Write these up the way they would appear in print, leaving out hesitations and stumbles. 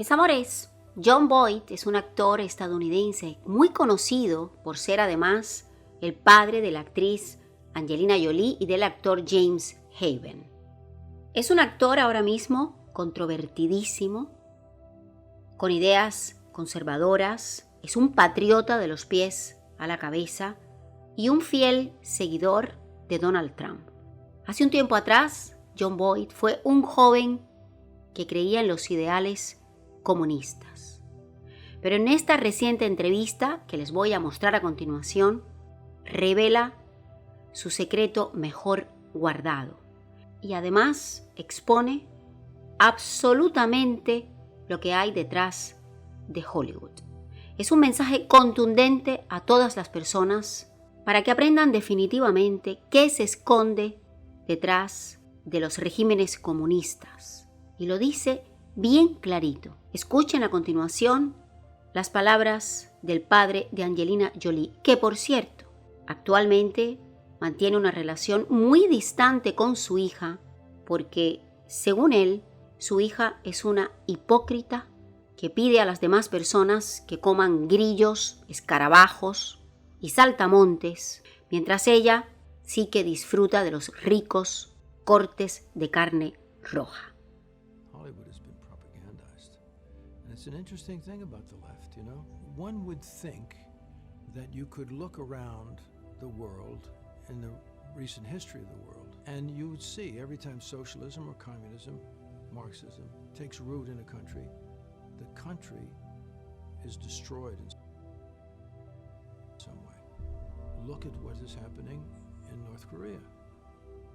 Mis amores, Jon Voight es un actor estadounidense muy conocido por ser además el padre de la actriz Angelina Jolie y del actor James Haven. Es un actor ahora mismo controvertidísimo, con ideas conservadoras, es un patriota de los pies a la cabeza y un fiel seguidor de Donald Trump. Hace un tiempo atrás, Jon Voight fue un joven que creía en los ideales comunistas. Pero en esta reciente entrevista que les voy a mostrar a continuación, revela su secreto mejor guardado y además expone absolutamente lo que hay detrás de Hollywood. Es un mensaje contundente a todas las personas para que aprendan definitivamente qué se esconde detrás de los regímenes comunistas. Y lo dice bien clarito. Escuchen a continuación las palabras del padre de Angelina Jolie, que por cierto, actualmente mantiene una relación muy distante con su hija porque, según él, su hija es una hipócrita que pide a las demás personas que coman grillos, escarabajos y saltamontes, mientras ella sí que disfruta de los ricos cortes de carne roja. It's an interesting thing about the left, you know? One would think that you could look around the world in the recent history of the world, and you would see every time socialism or communism, Marxism, takes root in a country, the country is destroyed in some way. Look at what is happening in North Korea.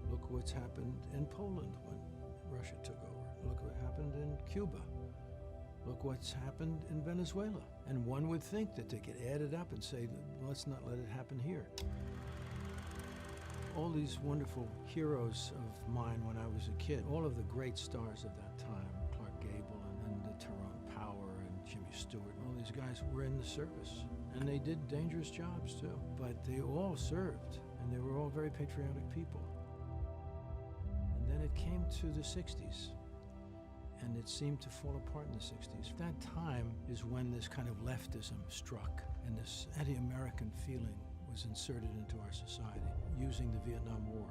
Look what's happened in Poland when Russia took over. Look what happened in Cuba. Look what's happened in Venezuela. And one would think that they could add it up and say, let's not let it happen here. All these wonderful heroes of mine when I was a kid, all of the great stars of that time, Clark Gable and Tyrone Power and Jimmy Stewart, all these guys were in the service. And they did dangerous jobs too. But they all served, and they were all very patriotic people. And then it came to the 60s. And it seemed to fall apart in the 60s. That time is when this kind of leftism struck, and this anti-American feeling was inserted into our society using the Vietnam War.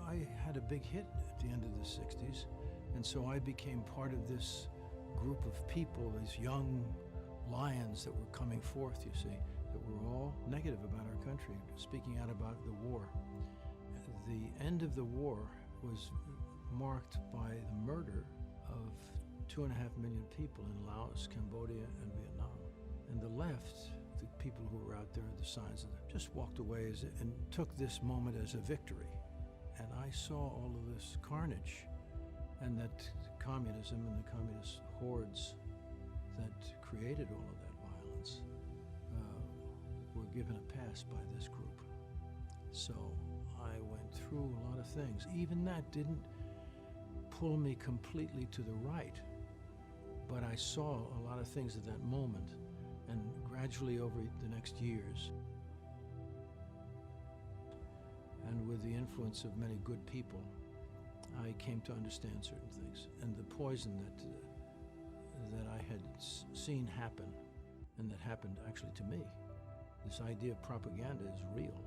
I had a big hit at the end of the 60s, and so I became part of this group of people, these young lions that were coming forth, you see, that were all negative about our country, speaking out about the war. The end of the war was marked by the murder of 2.5 million people in Laos, Cambodia, and Vietnam. And the left, the people who were out there, the signs of it, just walked away and took this moment as a victory. And I saw all of this carnage, and that communism and the communist hordes that created all of that violence were given a pass by this group. So I went through a lot of things. Even that didn't pull me completely to the right, but I saw a lot of things at that moment, and gradually over the next years, and with the influence of many good people, I came to understand certain things. And the poison that I had seen happen, and that happened actually to me, this idea of propaganda is real.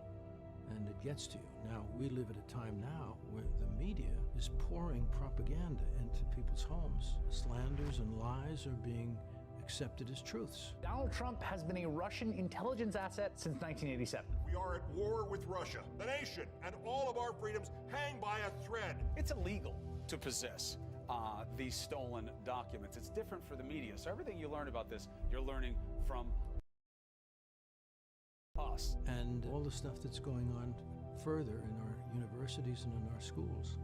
And it gets to you. Now, we live at a time now where the media is pouring propaganda into people's homes. Slanders and lies are being accepted as truths. Donald Trump has been a Russian intelligence asset since 1987. We are at war with Russia. The nation and all of our freedoms hang by a thread. It's illegal to possess these stolen documents. It's different for the media. So everything you learn about this, you're learning from us. And all the stuff that's going on further in our universities and in our schools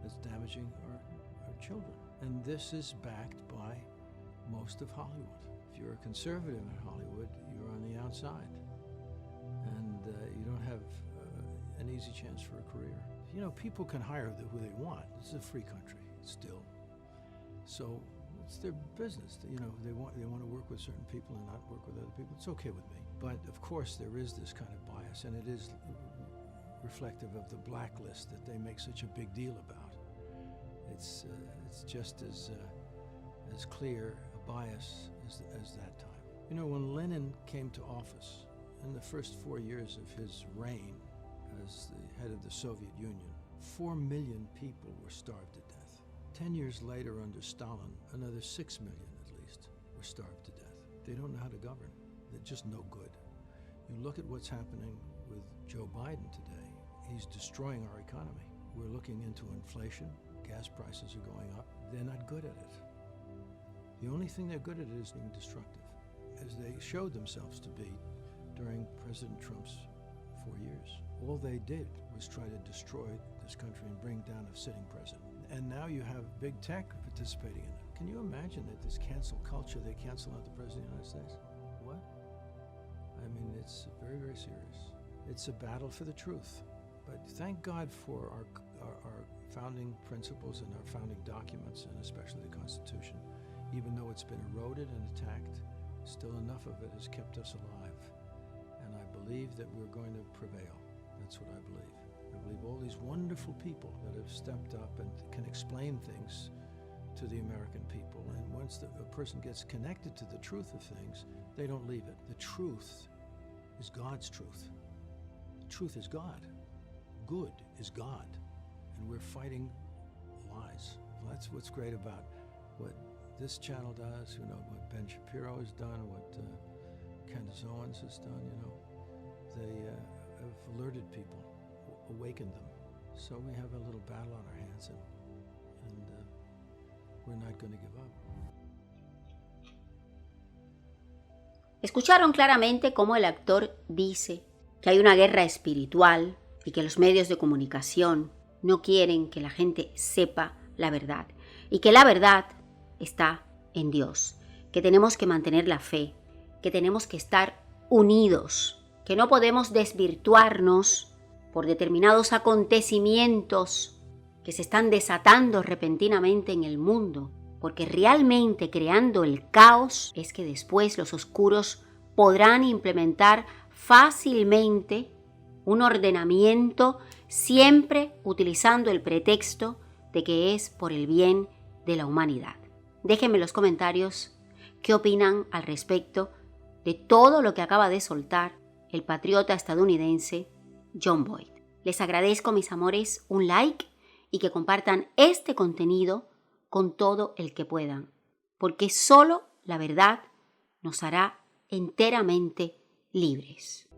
that's damaging our children. And this is backed by most of Hollywood. If you're a conservative in Hollywood, you're on the outside. And you don't have an easy chance for a career. You know, people can hire who they want. This is a free country still. So it's their business. You know, they want to work with certain people and not work with other people. It's okay with me. But of course there is this kind of bias, and it is reflective of the blacklist that they make such a big deal about. It's just as as clear a bias as that time. You know, when Lenin came to office, in the first 4 years of his reign as the head of the Soviet Union, 4 million people were starved to death. 10 years later, under Stalin, another 6 million at least were starved to death. They don't know how to govern. They're just no good. You look at what's happening with Joe Biden today. He's destroying our economy. We're looking into inflation. Gas prices are going up. They're not good at it. The only thing they're good at is being destructive, as they showed themselves to be during President Trump's 4 years. All they did was try to destroy this country and bring down a sitting president. And now you have big tech participating in it. Can you imagine that this cancel culture, they cancel out the President of the United States? What? I mean, it's very, very serious. It's a battle for the truth. But thank God for our founding principles and our founding documents, and especially the Constitution. Even though it's been eroded and attacked, still enough of it has kept us alive. And I believe that we're going to prevail. That's what I believe. I believe all these wonderful people that have stepped up and can explain things to the American people. And once a person gets connected to the truth of things, they don't leave it. The truth is God's truth. The truth is God. Good is God. And we're fighting lies. Well, that's what's great about what this channel does, you know, what Ben Shapiro has done, what Candace Owens has done, you know. They have alerted people, awakened them. So we have a little battle on our hands, and we're not going to give up. Escucharon claramente cómo el actor dice que hay una guerra espiritual y que los medios de comunicación no quieren que la gente sepa la verdad y que la verdad está en Dios, que tenemos que mantener la fe, que tenemos que estar unidos, que no podemos desvirtuarnos por determinados acontecimientos que se están desatando repentinamente en el mundo, porque realmente creando el caos es que después los oscuros podrán implementar fácilmente un ordenamiento, siempre utilizando el pretexto de que es por el bien de la humanidad. Déjenme en los comentarios qué opinan al respecto de todo lo que acaba de soltar el patriota estadounidense John Voight. Les agradezco, mis amores, un like y que compartan este contenido con todo el que puedan, porque solo la verdad nos hará enteramente libres.